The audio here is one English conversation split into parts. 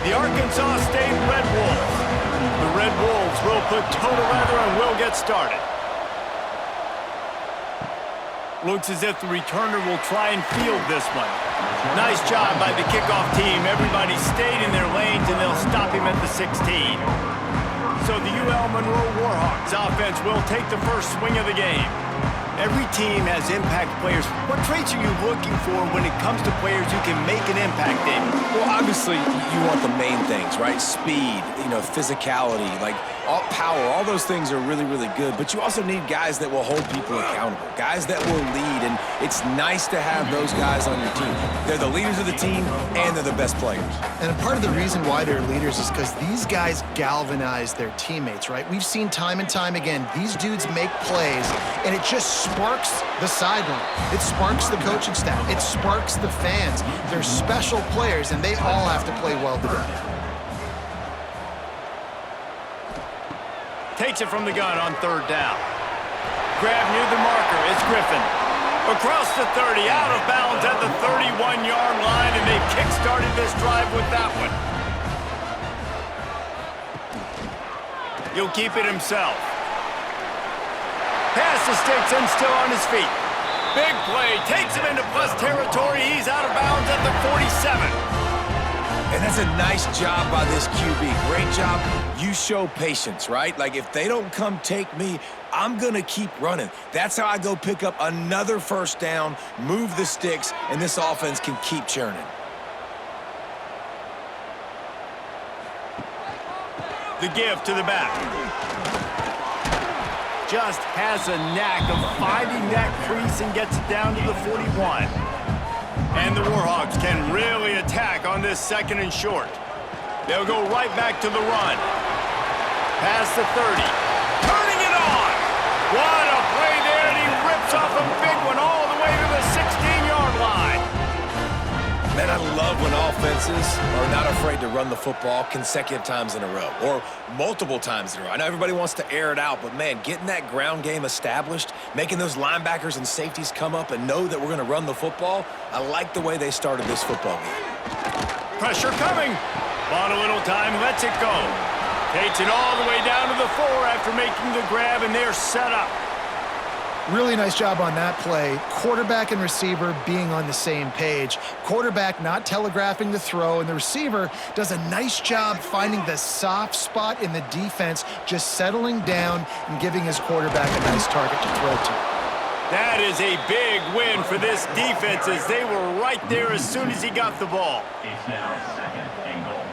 the Arkansas State Red Wolves. The Red Wolves will put toe to leather and will get started. Looks as if the returner will try and field this one. Nice job by the kickoff team. Everybody stayed in their lanes, and they'll stop him at the 16. So the UL Monroe Warhawks offense will take the first swing of the game. Every team has impact players. What traits are you looking for when it comes to players who can make an impact, David? Well, obviously, you want the main things, right? Speed, physicality, all power. All those things are really, really good. But you also need guys that will hold people accountable, guys that will lead. And it's nice to have those guys on your team. They're the leaders of the team, and they're the best players. And part of the reason why they're leaders is because these guys galvanize their teammates, right? We've seen time and time again, these dudes make plays, and it just sparks the sideline. It sparks the coaching staff. It sparks the fans. They're special players, and they all have to play well together. Takes it from the gun on third down. Grab near the marker. It's Griffin. Across the 30, out of bounds at the 31-yard line, and they've kick-started this drive with that one. He'll keep it himself. Pass the sticks and still on his feet. Big play. Takes him into plus territory. He's out of bounds at the 47. And that's a nice job by this QB. Great job. You show patience, right? If they don't come take me, I'm going to keep running. That's how I go pick up another first down, move the sticks, and this offense can keep churning. The give to the back. Just has a knack of finding that crease and gets it down to the 41. And the Warhawks can really attack on this second and short. They'll go right back to the run. Past the 30. Turning it on! What a play there, and he rips off a big one all the way to the 16-yard line. Man, I love when offenses are not afraid to run the football consecutive times in a row or multiple times in a row. I know everybody wants to air it out, but, man, getting that ground game established, making those linebackers and safeties come up and know that we're going to run the football, I like the way they started this football game. Pressure coming. Bought a little time, lets it go. Takes it all the way down to the 4 after making the grab, and they're set up. Really nice job on that play. Quarterback and receiver being on the same page. Quarterback not telegraphing the throw, and the receiver does a nice job finding the soft spot in the defense, just settling down and giving his quarterback a nice target to throw to. That is a big win for this defense as they were right there as soon as he got the ball. It's now second and goal.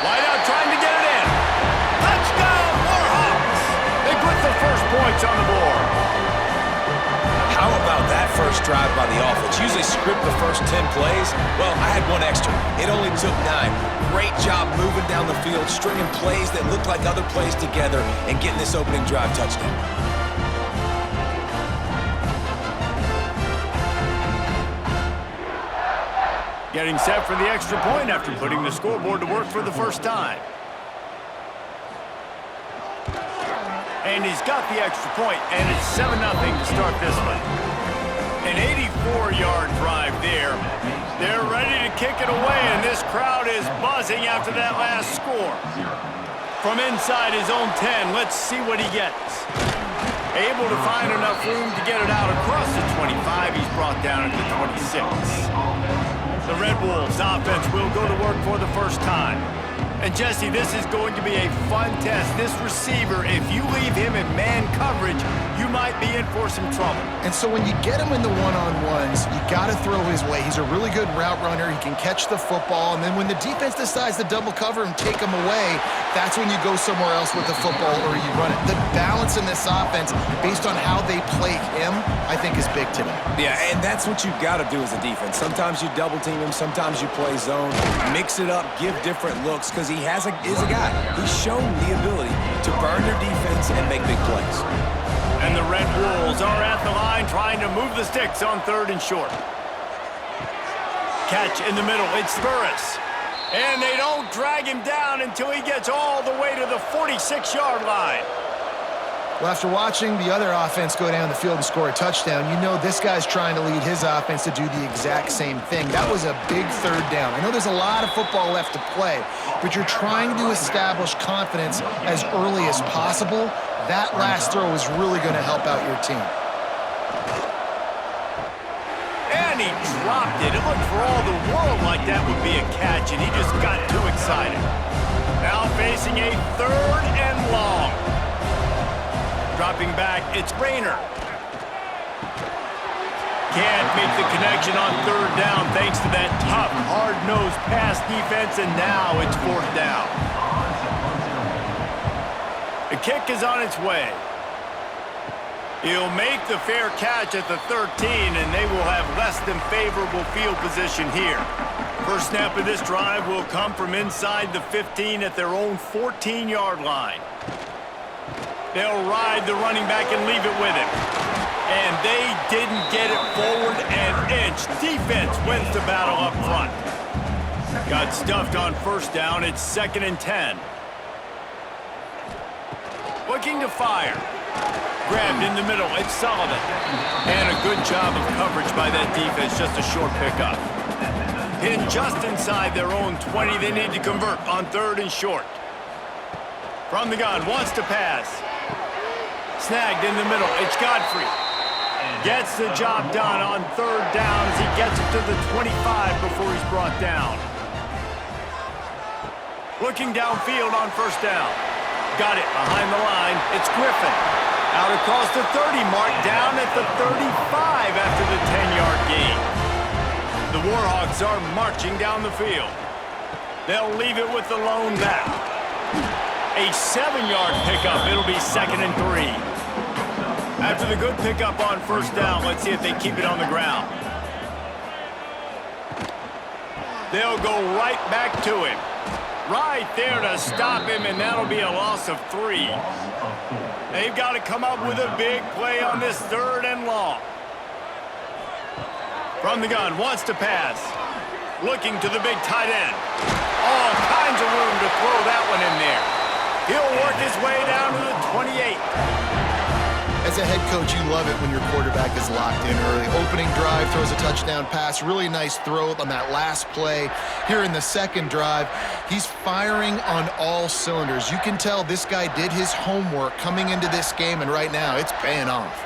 Wide out trying to get it in. Touchdown, Warhawks! They put the first points on the board. How about that first drive by the offense? Usually script the first 10 plays. Well, I had one extra. It only took 9. Great job moving down the field, stringing plays that looked like other plays together, and getting this opening drive touchdown. Getting set for the extra point after putting the scoreboard to work for the first time. And he's got the extra point, and it's 7-0 to start this one. An 84-yard drive there. They're ready to kick it away, and this crowd is buzzing after that last score. From inside his own 10, let's see what he gets. Able to find enough room to get it out across the 25. He's brought down at the 26. The Red Wolves offense will go to work for the first time. And Jesse, this is going to be a fun test. This receiver, if you leave him in man coverage, you might be in for some trouble. And so when you get him in the one-on-ones, you got to throw his way. He's a really good route runner. He can catch the football. And then when the defense decides to double cover and take him away, that's when you go somewhere else with the football or you run it. The balance in this offense, based on how they play him, I think is big today. Yeah, and that's what you've got to do as a defense. Sometimes you double team him, sometimes you play zone, mix it up, give different looks, because he is a guy. He's shown the ability to burn your defense and make big plays. And the Red Wolves are at the line trying to move the sticks on third and short. Catch in the middle. It's Burris. And they don't drag him down until he gets all the way to the 46-yard line. Well, after watching the other offense go down the field and score a touchdown, you know this guy's trying to lead his offense to do the exact same thing. That was a big third down. I know there's a lot of football left to play, but you're trying to establish confidence as early as possible. That last throw is really going to help out your team. And he dropped it. It looked for all the world like that would be a catch, and he just got too excited. Now facing a 3rd and long. Dropping back, it's Rayner. Can't make the connection on 3rd down thanks to that tough, hard-nosed pass defense, and now it's 4th down. The kick is on its way. He'll make the fair catch at the 13, and they will have less than favorable field position here. First snap of this drive will come from inside the 15 at their own 14-yard line. They'll ride the running back and leave it with him. And they didn't get it forward an inch. Defense wins the battle up front. Got stuffed on 1st down. It's 2nd and 10. Looking to fire. Grabbed in the middle. It's Sullivan. And a good job of coverage by that defense. Just a short pickup. Pinned just inside their own 20. They need to convert on 3rd and short. From the gun. Wants to pass. Snagged in the middle. It's Godfrey. Gets the job done on 3rd down as he gets it to the 25 before he's brought down. Looking downfield on 1st down. Got it behind the line. It's Griffin. Out across the 30 mark, down at the 35 after the 10-yard gain. The Warhawks are marching down the field. They'll leave it with the lone back. A 7-yard pickup. It'll be 2nd and 3. After the good pickup on 1st down, let's see if they keep it on the ground. They'll go right back to him. Right there to stop him, and that'll be a loss of 3. They've got to come up with a big play on this 3rd and long. From the gun, wants to pass. Looking to the big tight end. All kinds of room to throw that one in there. He'll work his way down to the 28. As a head coach, you love it when your quarterback is locked in early. Opening drive, throws a touchdown pass. Really nice throw on that last play. Here in the 2nd drive, he's firing on all cylinders. You can tell this guy did his homework coming into this game, and right now it's paying off.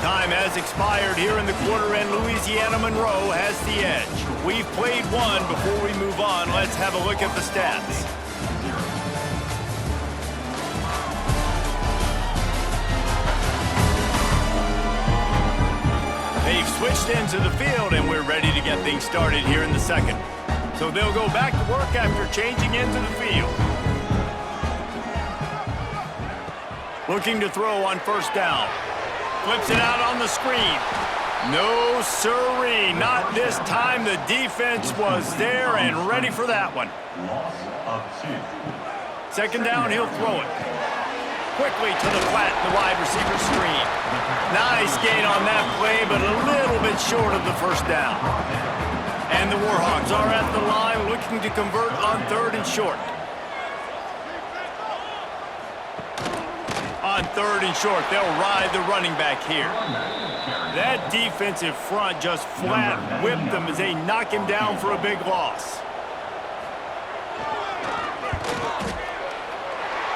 Time has expired here in the quarter, and Louisiana Monroe has the edge. We've played one. Before we move on, let's have a look at the stats. They've switched into the field, and we're ready to get things started here in the 2nd. So they'll go back to work after changing into the field. Looking to throw on 1st down. Flips it out on the screen. No siree, not this time. The defense was there and ready for that one. Loss of 2. 2nd down, he'll throw it. Quickly to the flat in the wide receiver screen. Nice gain on that play, but a little bit short of the 1st down. And the Warhawks are at the line looking to convert on 3rd and short. On 3rd and short, they'll ride the running back here. That defensive front just flat whipped them as they knock him down for a big loss.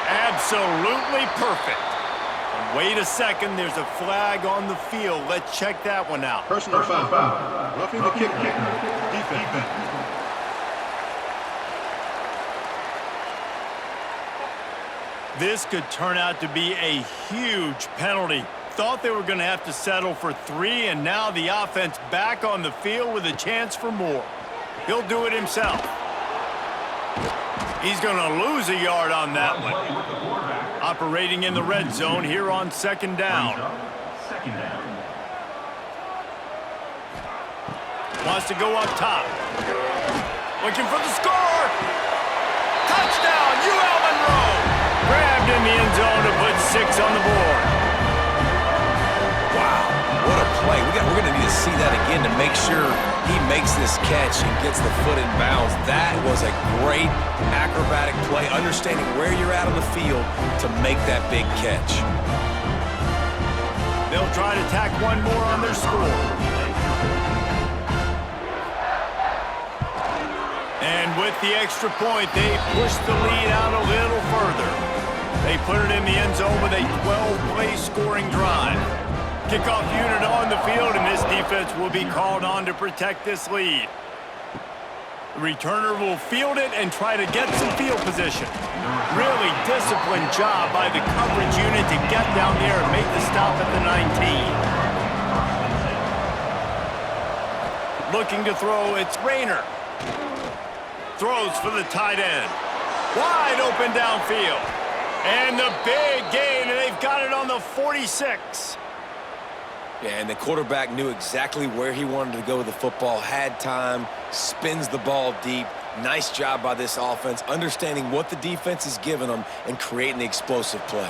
Absolutely perfect. And wait a second, there's a flag on the field. Let's check that one out. Personal foul. Roughing the kick. Defense. This could turn out to be a huge penalty. Thought they were going to have to settle for 3, and now the offense back on the field with a chance for more. He'll do it himself. He's going to lose a yard on that one. Operating in the red zone here on 2nd down. Wants to go up top. Looking for the score. Touchdown, UL Monroe. Grabbed in the end zone to put 6 on the board. Wow, what a play. We're going to need to see that that again to make sure he makes this catch and gets the foot in bounds. That was a great acrobatic play, understanding where you're at on the field to make that big catch. They'll try to tack one more on their score. And with the extra point, they push the lead out a little further. They put it in the end zone with a 12-play scoring drive. Kickoff unit on the field, and this defense will be called on to protect this lead. The returner will field it and try to get some field position. Really disciplined job by the coverage unit to get down there and make the stop at the 19. Looking to throw, it's Rayner. Throws for the tight end. Wide open downfield. And the big gain, and they've got it on the 46. Yeah, and the quarterback knew exactly where he wanted to go with the football, had time, spins the ball deep. Nice job by this offense, understanding what the defense is giving them and creating the explosive play.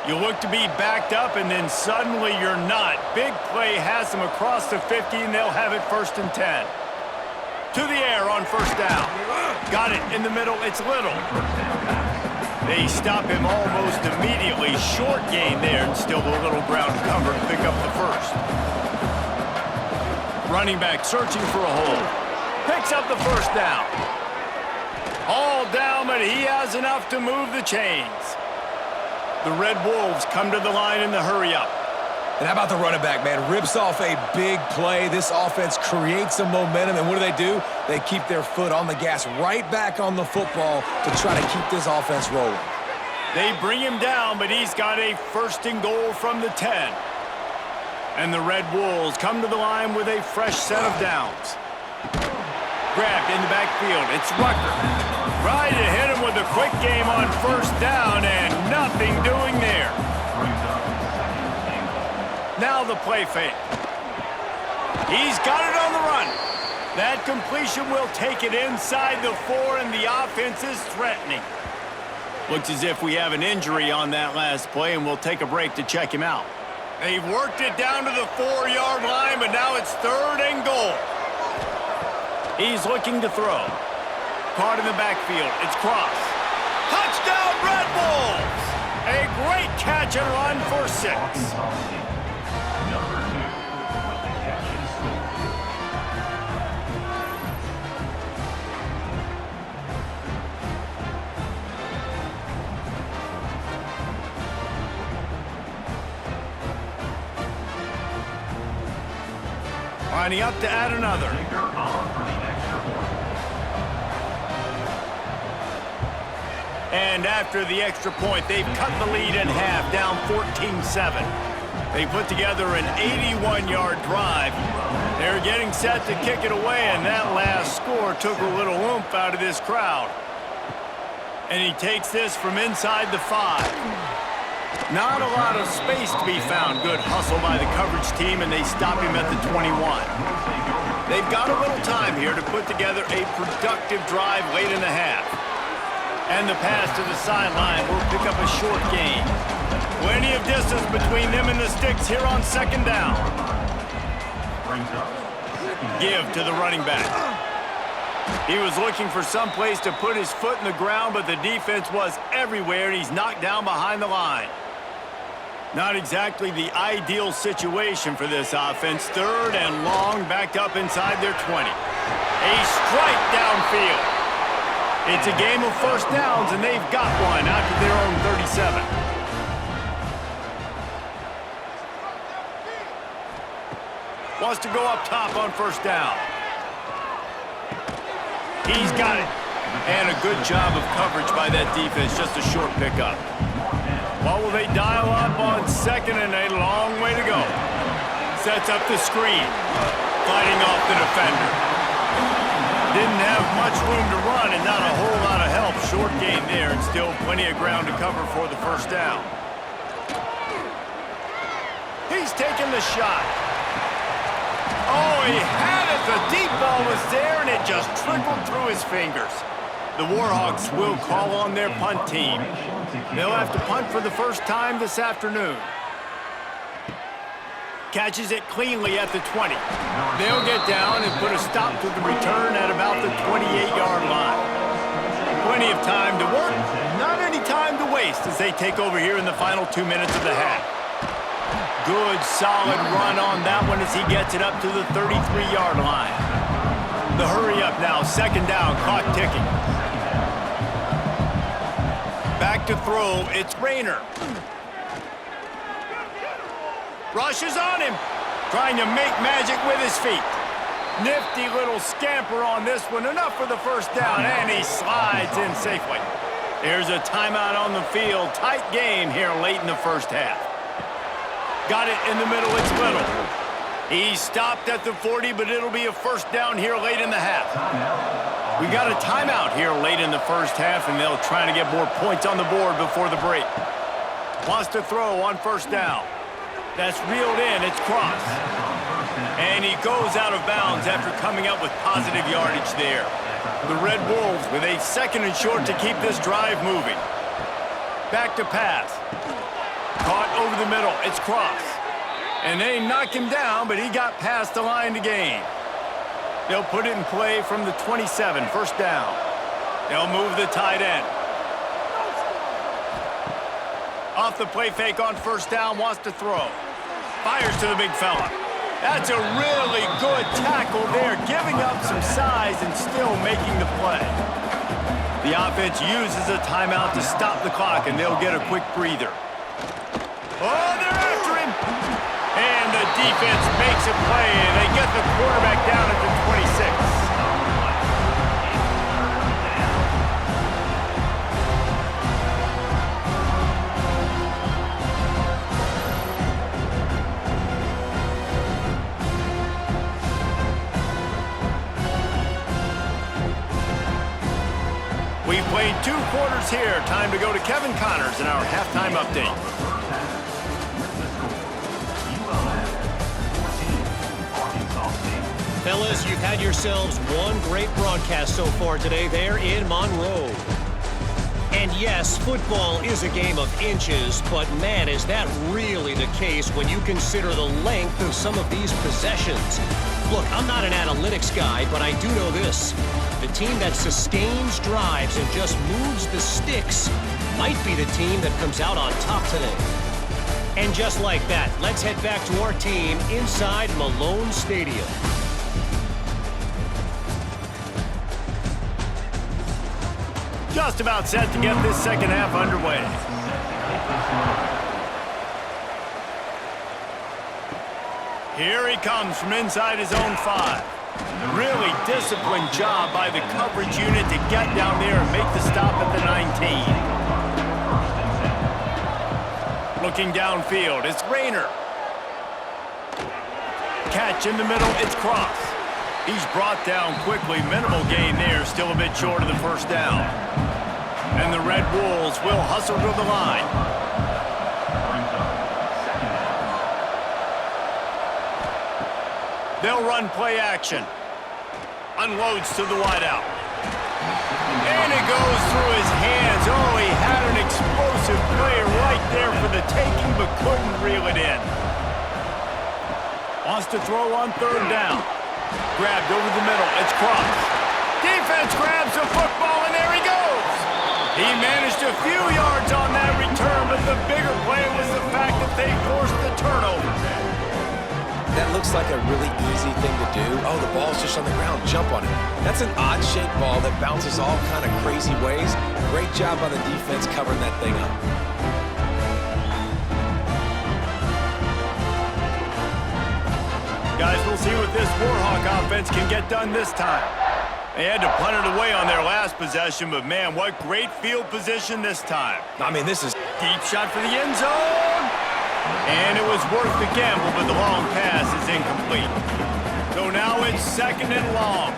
You look to be backed up, and then suddenly you're not. Big play has them across the 50, and they'll have it 1st and 10. To the air on 1st down. Got it in the middle. It's Little. They stop him almost immediately. Short gain there, and still a little ground cover to pick up the 1st. Running back searching for a hole. Picks up the 1st down. All down, but he has enough to move the chains. The Red Wolves come to the line in the hurry-up. And how about the running back, man? Rips off a big play. This offense creates some momentum, and what do? They keep their foot on the gas right back on the football to try to keep this offense rolling. They bring him down, but he's got a 1st and goal from the 10. And the Red Wolves come to the line with a fresh set of downs. Grabbed in the backfield. It's Rucker. Trying to hit him with a quick game on 1st down, and nothing doing there. Now the play fake. He's got it on the run. That completion will take it inside the 4, and the offense is threatening. Looks as if we have an injury on that last play, and we'll take a break to check him out. They've worked it down to the 4-yard line, but now it's 3rd and goal. He's looking to throw. Caught in the backfield. It's Cross. Touchdown, Red Wolves! A great catch and run for 6. Lining up to add another. And after the extra point, they've cut the lead in half, down 14-7. They put together an 81-yard drive. They're getting set to kick it away, and that last score took a little oomph out of this crowd. And he takes this from inside the 5. Not a lot of space to be found. Good hustle by the coverage team, and they stop him at the 21. They've got a little time here to put together a productive drive late in the half. And the pass to the sideline will pick up a short gain. Plenty of distance between them and the sticks here on 2nd down. Give to the running back. He was looking for some place to put his foot in the ground, but the defense was everywhere, and he's knocked down behind the line. Not exactly the ideal situation for this offense. 3rd and long, backed up inside their 20. A strike downfield. It's a game of 1st downs, and they've got one out to their own 37. Wants to go up top on 1st down. He's got it. And a good job of coverage by that defense, just a short pickup. What will they dial up on 2nd and a long way to go? Sets up the screen. Fighting off the defender. Didn't have much room to run and not a whole lot of help. Short gain there and still plenty of ground to cover for the 1st down. He's taking the shot. Oh, he had it. The deep ball was there, and it just trickled through his fingers. The Warhawks will call on their punt team. They'll have to punt for the first time this afternoon. Catches it cleanly at the 20. They'll get down and put a stop to the return at about the 28-yard line. Plenty of time to work, not any time to waste as they take over here in the final 2 minutes of the half. Good, solid run on that one as he gets it up to the 33-yard line. The hurry up now, second down, clock ticking. Back to throw, it's Rayner. Rushes on him, trying to make magic with his feet. Nifty little scamper on this one, enough for the first down, and he slides in safely. There's a timeout on the field, tight game here late in the first half. Got it in the middle, it's Little. He stopped at the 40, but it'll be a first down here late in the half. We got a timeout here late in the first half, and they'll try to get more points on the board before the break. Wants to throw on first down. That's reeled in, it's Cross. And he goes out of bounds after coming up with positive yardage there. The Red Wolves with a second and short to keep this drive moving. Back to pass. Caught over the middle, it's Cross. And they knock him down, but he got past the line to gain. They'll put it in play from the 27, first down. They'll move the tight end. Off the play fake on first down, wants to throw. Fires to the big fella. That's a really good tackle there, giving up some size and still making the play. The offense uses a timeout to stop the clock, and they'll get a quick breather. Oh, they're after him! And the defense makes a play, and they get the quarterback down at the 26. We've played 2 quarters here. Time to go to Kevin Connors in our halftime update. Fellas, you've had yourselves one great broadcast so far today there in Monroe. And yes, football is a game of inches, but man, is that really the case when you consider the length of some of these possessions. Look, I'm not an analytics guy, but I do know this. The team that sustains drives and just moves the sticks might be the team that comes out on top today. And just like that, let's head back to our team inside Malone Stadium. Just about set to get this second half underway. Here he comes from inside his own 5. Really disciplined job by the coverage unit to get down there and make the stop at the 19. Looking downfield, it's Rayner. Catch in the middle, it's Cross. He's brought down quickly, minimal gain there, still a bit short of the first down. And the Red Wolves will hustle to the line. They'll run play action. Unloads to the wideout. And it goes through his hands. Oh, he had an explosive play right there for the taking, but couldn't reel it in. Wants to throw on third down. Grabbed over the middle. It's Cross. Defense grabs the football, and there he goes. He managed a few yards on that return, but the bigger play was the fact that they forced the turnover. That looks like a really easy thing to do. Oh, the ball's just on the ground. Jump on it. That's an odd-shaped ball that bounces all kind of crazy ways. Great job by the defense covering that thing up. Guys, we'll see what this Warhawk offense can get done this time. They had to punt it away on their last possession, but man, what great field position this time. I mean, this is... Deep shot for the end zone. And it was worth the gamble, but the long pass is incomplete. So now it's second and long.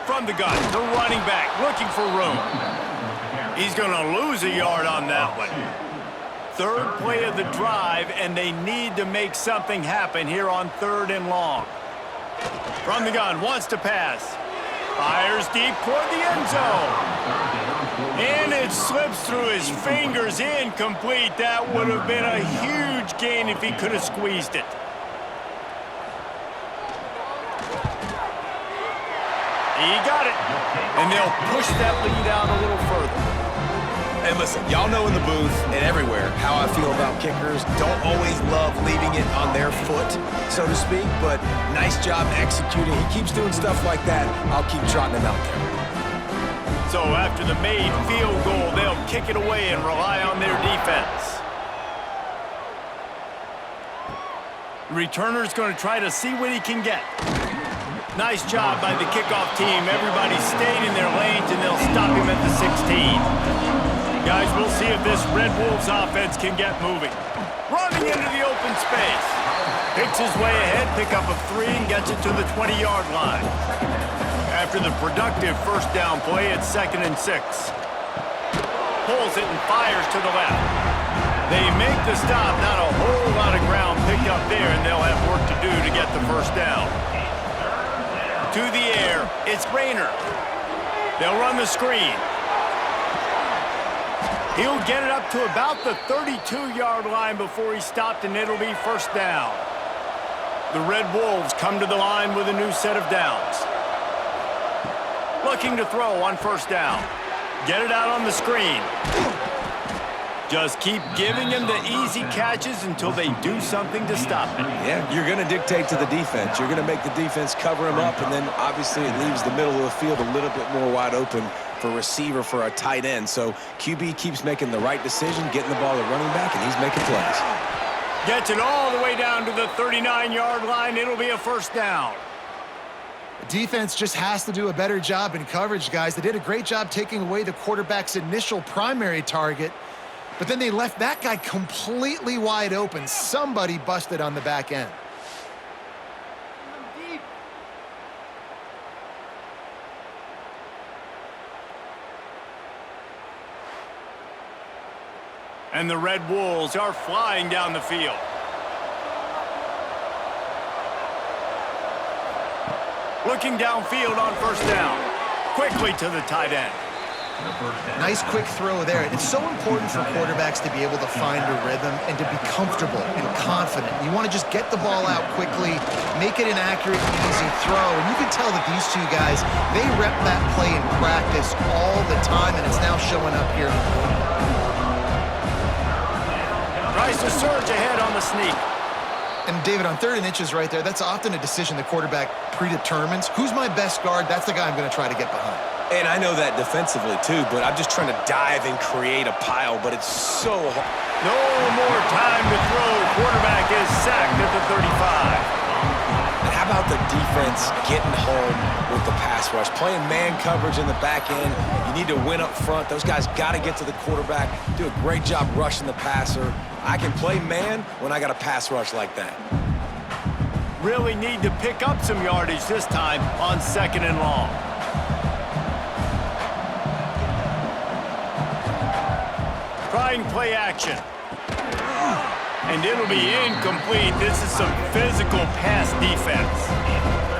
From the gun, the running back looking for room. He's going to lose a yard on that one. Third play of the drive, and they need to make something happen here on third and long. From the gun, wants to pass. Fires deep toward the end zone. And it slips through his fingers, incomplete. That would have been a huge gain if he could have squeezed it. He got it. And they'll push that lead out a little further. And listen, y'all know in the booth and everywhere how I feel about kickers. Don't always love leaving it on their foot, so to speak, but nice job executing. He keeps doing stuff like that. I'll keep trotting him out there. So after the made field goal, they'll kick it away and rely on their defense. The returner's going to try to see what he can get. Nice job by the kickoff team. Everybody stayed in their lanes, and they'll stop him at the 16. Guys, we'll see if this Red Wolves offense can get moving. Running into the open space. Picks his way ahead, pick up a 3, and gets it to the 20-yard line. After the productive first down play, it's 2nd and 6. Pulls it and fires to the left. They make the stop. Not a whole lot of ground picked up there, and they'll have work to do to get the first down. To the air, it's Rayner. They'll run the screen. He'll get it up to about the 32-yard line before he's stopped, and it'll be first down. The Red Wolves come to the line with a new set of downs. Looking to throw on first down. Get it out on the screen. Just keep giving him the easy catches until they do something to stop it. Yeah, you're going to dictate to the defense. You're going to make the defense cover him up, and then obviously it leaves the middle of the field a little bit more wide open for receiver for a tight end. So QB keeps making the right decision, getting the ball to running back, and he's making plays. Gets it all the way down to the 39-yard line. It'll be a first down. The defense just has to do a better job in coverage, guys. They did a great job taking away the quarterback's initial primary target, but then they left that guy completely wide open. Somebody busted on the back end. And the Red Wolves are flying down the field. Looking downfield on first down. Quickly to the tight end. Nice quick throw there. It's so important for quarterbacks to be able to find a rhythm and to be comfortable and confident. You want to just get the ball out quickly, make it an accurate, easy throw. And you can tell that these two guys, they rep that play in practice all the time, and it's now showing up here. Tries to surge ahead on the sneak. And David, on 3rd and inches right there, that's often a decision the quarterback predetermines. Who's my best guard? That's the guy I'm going to try to get behind. And I know that defensively, too, but I'm just trying to dive and create a pile, but it's so hard. No more time to throw. Quarterback is sacked at the 35. And how about the defense getting home with the pass rush? Playing man coverage in the back end. You need to win up front. Those guys got to get to the quarterback, do a great job rushing the passer. I can play man when I got a pass rush like that. Really need to pick up some yardage this time on 2nd and long. Trying play action. And it'll be incomplete. This is some physical pass defense.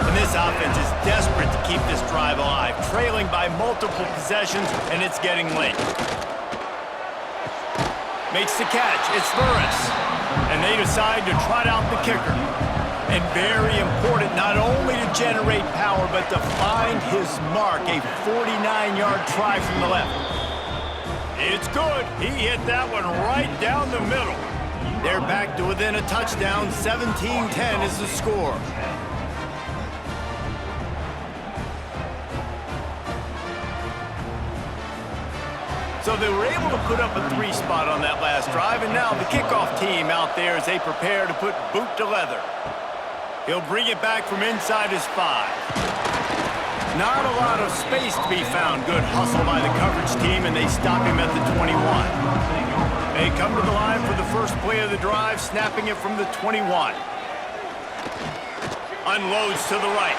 And this offense is desperate to keep this drive alive, trailing by multiple possessions, and it's getting late. Makes the catch. It's Burris. And they decide to trot out the kicker. And very important, not only to generate power, but to find his mark, a 49-yard try from the left. It's good. He hit that one right down the middle. They're back to within a touchdown. 17-10 is the score. So they were able to put up a 3 spot on that last drive, and now the kickoff team out there as they prepare to put boot to leather. He'll bring it back from inside his 5. Not a lot of space to be found. Good hustle by the coverage team, and they stop him at the 21. They come to the line for the first play of the drive, snapping it from the 21. Unloads to the right.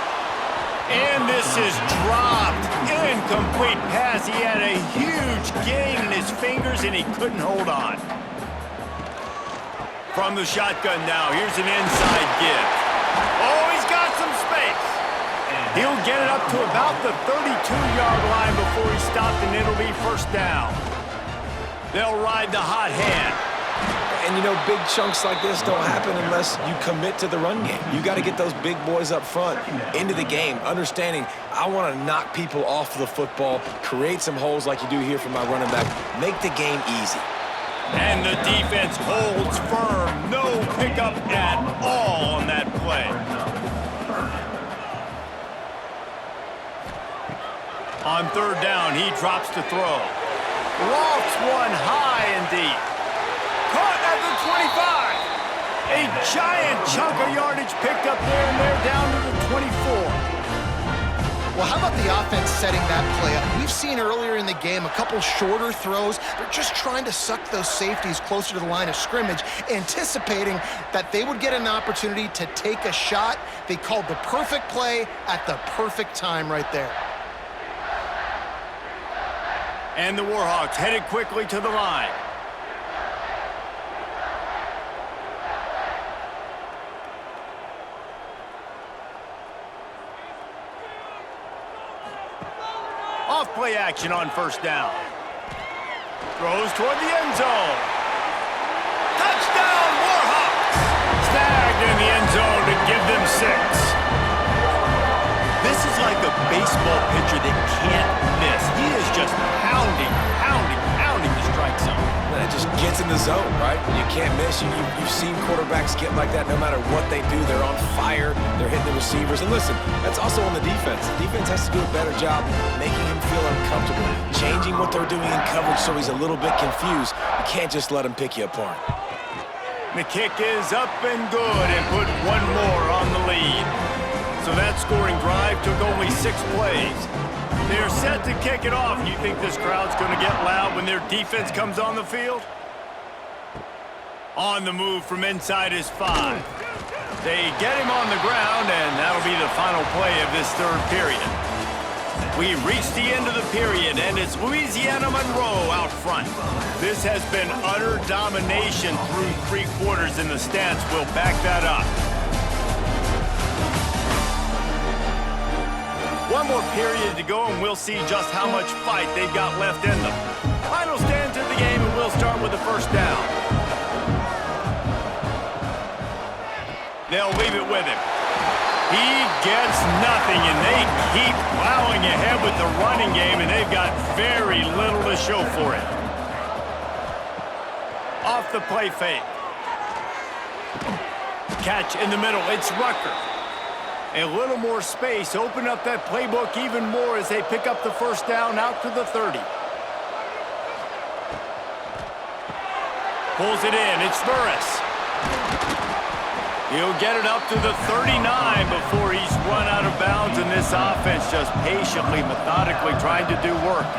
And this is dropped. Incomplete pass. He had a huge gain in his fingers, and he couldn't hold on. From the shotgun now, here's an inside give. Oh, he's got some space. He'll get it up to about the 32-yard line before he stopped, and it'll be first down. They'll ride the hot hand. And, you know, big chunks like this don't happen unless you commit to the run game. You got to get those big boys up front into the game, understanding I want to knock people off the football, create some holes like you do here for my running back, make the game easy. And the defense holds firm. No pickup at all on that play. On third down, he drops to throw. Lofts one high and deep. Caught at the 25. A giant chunk of yardage picked up there, and they're down to the 24. Well, how about the offense setting that play up? We've seen earlier in the game a couple shorter throws. They're just trying to suck those safeties closer to the line of scrimmage, anticipating that they would get an opportunity to take a shot. They called the perfect play at the perfect time right there. And the Warhawks headed quickly to the line. Off-play action on first down. Throws toward the end zone. Touchdown, Warhawks! Snagged in the end zone to give them 6. This is like a baseball pitcher that can't miss. He is just pounding the strike zone. And it just gets in the zone, right? When you can't miss, you've seen quarterbacks get like that no matter what they do. They're on fire. They're hitting the receivers. And listen, that's also on the defense. The defense has to do a better job making him feel uncomfortable, changing what they're doing in coverage so he's a little bit confused. You can't just let him pick you apart. The kick is up and good and put one more on the lead. So that scoring drive took only 6 plays. They're set to kick it off. You think this crowd's going to get loud when their defense comes on the field? On the move from inside his 5. They get him on the ground, and that'll be the final play of this third period. We reach the end of the period, and it's Louisiana Monroe out front. This has been utter domination through 3 quarters, and the stats will back that up. One more period to go, and we'll see just how much fight they've got left in them. Final stands of the game, and we'll start with the first down. They'll leave it with him. He gets nothing, and they keep plowing ahead with the running game, and they've got very little to show for it. Off the play fake. Catch in the middle. It's Rucker. A little more space. Open up that playbook even more as they pick up the first down out to the 30. Pulls it in. It's Burris. He'll get it up to the 39 before he's run out of bounds, and this offense just patiently, methodically trying to do work.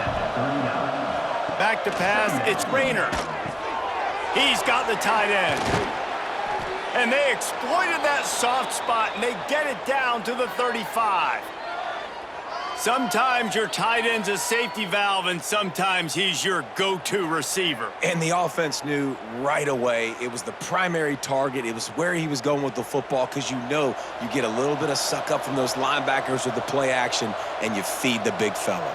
Back to pass. It's Rayner. He's got the tight end. And they exploited that soft spot, and they get it down to the 35. Sometimes your tight end's a safety valve, and sometimes he's your go-to receiver. And the offense knew right away it was the primary target. It was where he was going with the football, because you know you get a little bit of suck up from those linebackers with the play action, and you feed the big fella.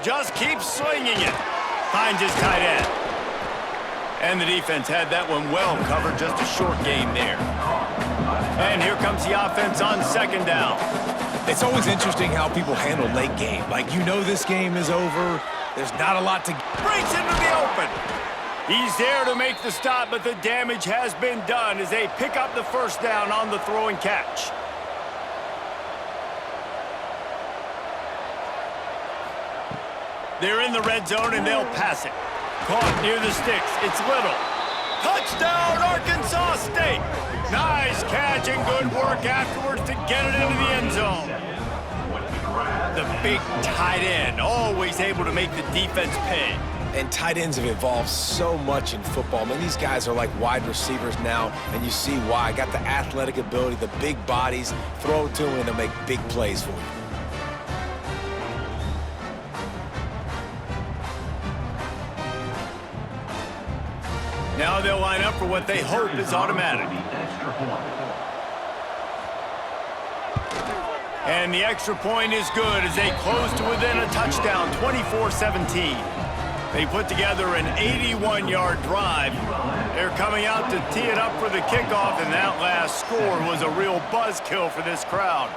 Just keep swinging it. Finds his tight end. And the defense had that one well covered, just a short game there. And here comes the offense on second down. It's always interesting how people handle late game. Like, you know this game is over. There's not a lot to... Breaks into the open. He's there to make the stop, but the damage has been done as they pick up the first down on the throw and catch. They're in the red zone, and they'll pass it. Caught near the sticks. It's Little. Touchdown, Arkansas State. Nice catch and good work afterwards to get it into the end zone. The big tight end, always able to make the defense pay. And tight ends have evolved so much in football. I mean, these guys are like wide receivers now, and you see why. Got the athletic ability, the big bodies. Throw it to them, and they'll make big plays for you. Now they'll line up for what they hope is automatic. And the extra point is good as they close to within a touchdown, 24-17. They put together an 81-yard drive. They're coming out to tee it up for the kickoff, and that last score was a real buzzkill for this crowd.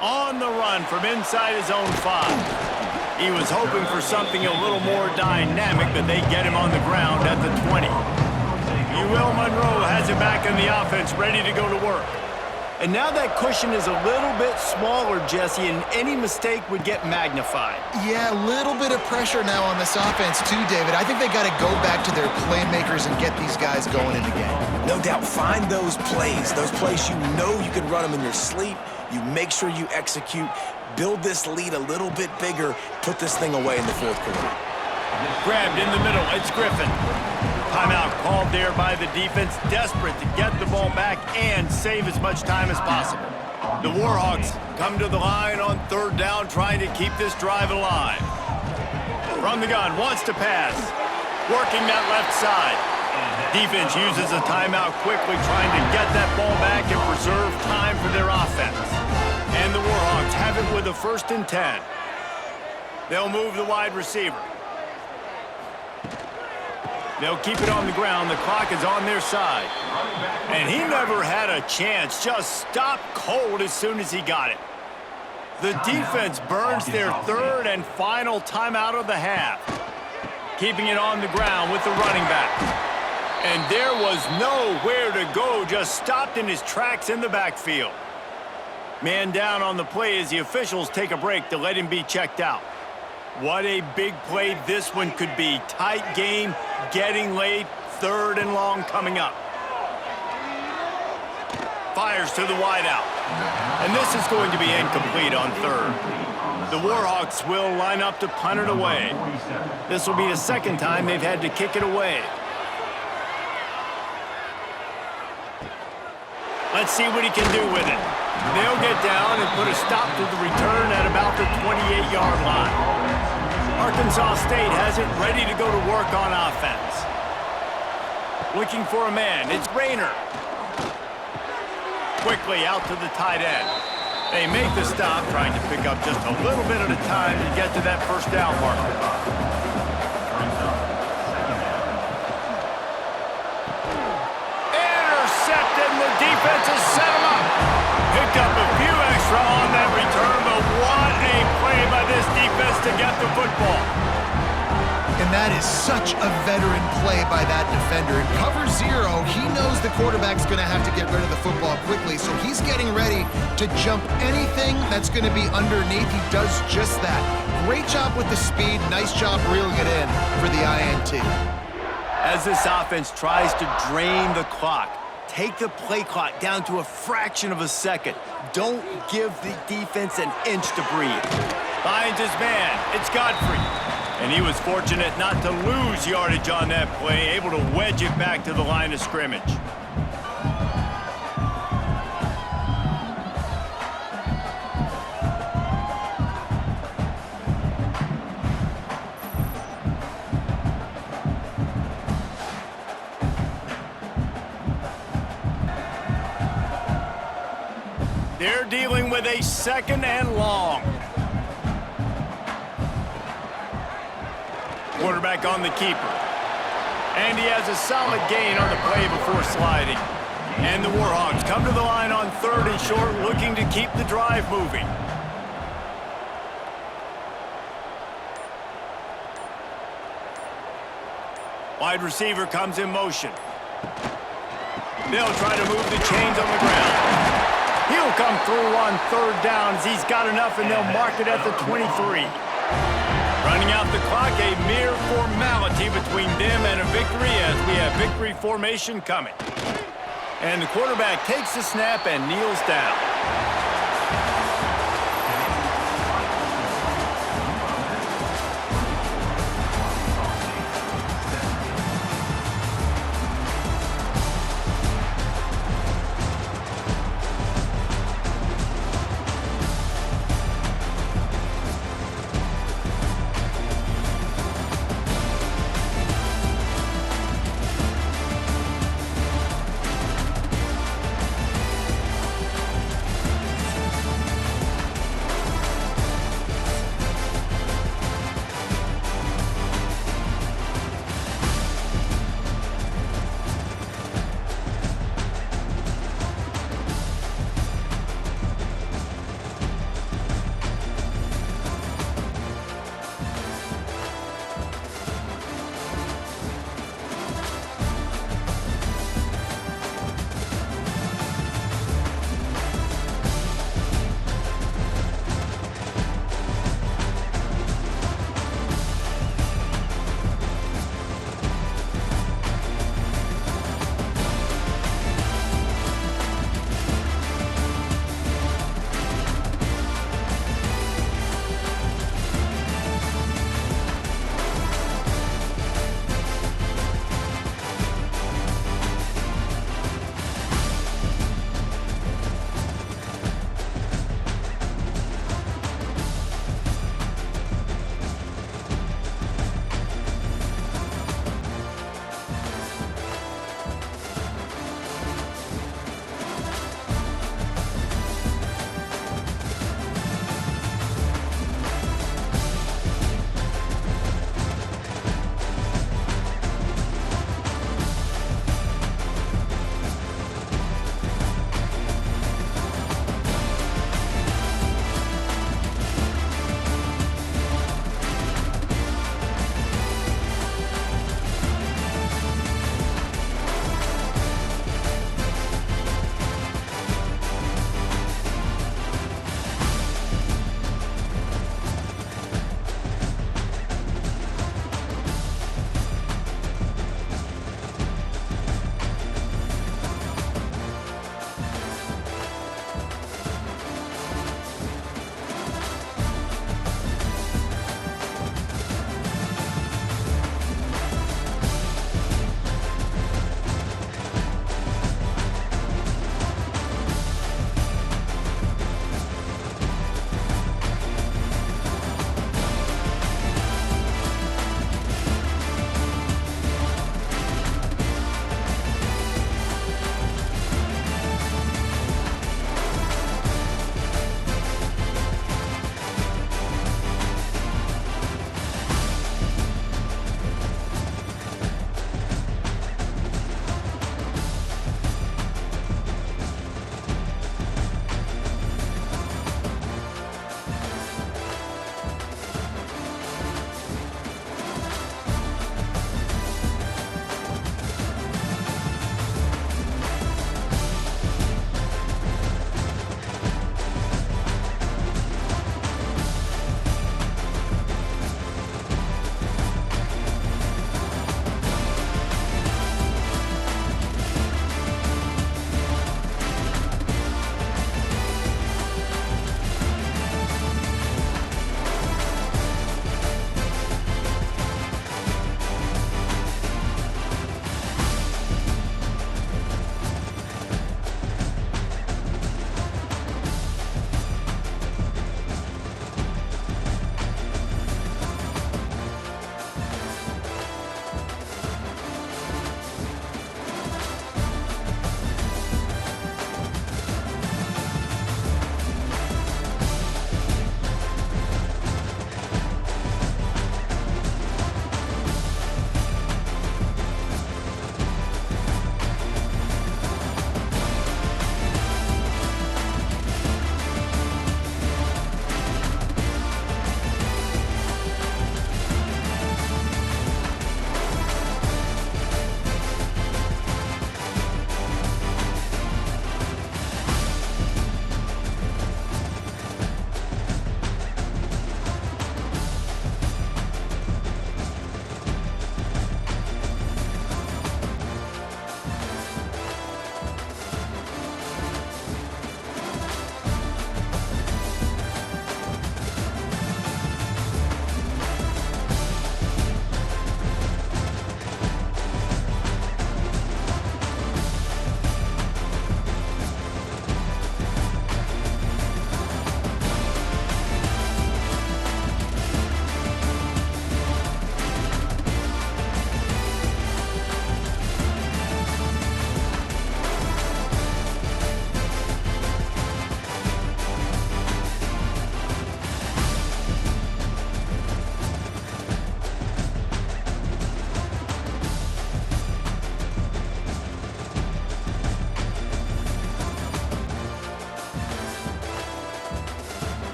On the run from inside his own 5. He was hoping for something a little more dynamic, but they get him on the ground at the 20. Monroe has it back in the offense, ready to go to work. And now that cushion is a little bit smaller, Jesse, and any mistake would get magnified. Yeah, a little bit of pressure now on this offense too, David. I think they got to go back to their playmakers and get these guys going in the game. No doubt, find those plays you know you can run them in your sleep. You make sure you execute, build this lead a little bit bigger, put this thing away in the fourth quarter. Grabbed in the middle, it's Griffin. Timeout called there by the defense, desperate to get the ball back and save as much time as possible. The Warhawks come to the line on third down, trying to keep this drive alive. From the gun, wants to pass. Working that left side. Defense uses a timeout quickly, trying to get that ball back and preserve time for their offense. And the Warhawks have it with a 1st and 10. They'll move the wide receiver. They'll keep it on the ground. The clock is on their side. And he never had a chance. Just stopped cold as soon as he got it. The defense burns their 3rd and final timeout of the half. Keeping it on the ground with the running back. And there was nowhere to go. Just stopped in his tracks in the backfield. Man down on the play as the officials take a break to let him be checked out. What a big play this one could be. Tight game, getting late, 3rd and long coming up. Fires to the wideout. And this is going to be incomplete on 3rd. The Warhawks will line up to punt it away. This will be the 2nd time they've had to kick it away. Let's see what he can do with it. They'll get down and put a stop to the return at about the 28-yard line. Arkansas State has it ready to go to work on offense. Looking for a man. It's Rayner. Quickly out to the tight end. They make the stop, trying to pick up just a little bit at a time to get to that 1st down marker. Intercepted, and the defense has set him up. Picked up a few extra on that return, but what a play by this defense to get the football. And that is such a veteran play by that defender. In cover 0, he knows the quarterback's going to have to get rid of the football quickly, so he's getting ready to jump anything that's going to be underneath. He does just that. Great job with the speed. Nice job reeling it in for the INT. As this offense tries to drain the clock, take the play clock down to a fraction of a second. Don't give the defense an inch to breathe. Finds his man. It's Godfrey. And he was fortunate not to lose yardage on that play, able to wedge it back to the line of scrimmage. They're dealing with a 2nd and long. Quarterback on the keeper. And he has a solid gain on the play before sliding. And the Warhawks come to the line on 3rd and short, looking to keep the drive moving. Wide receiver comes in motion. They'll try to move the chains on the ground. He'll come through on 3rd down as he's got enough, and they'll mark it at the 23. Running out the clock, a mere formality between them and a victory as we have victory formation coming. And the quarterback takes the snap and kneels down.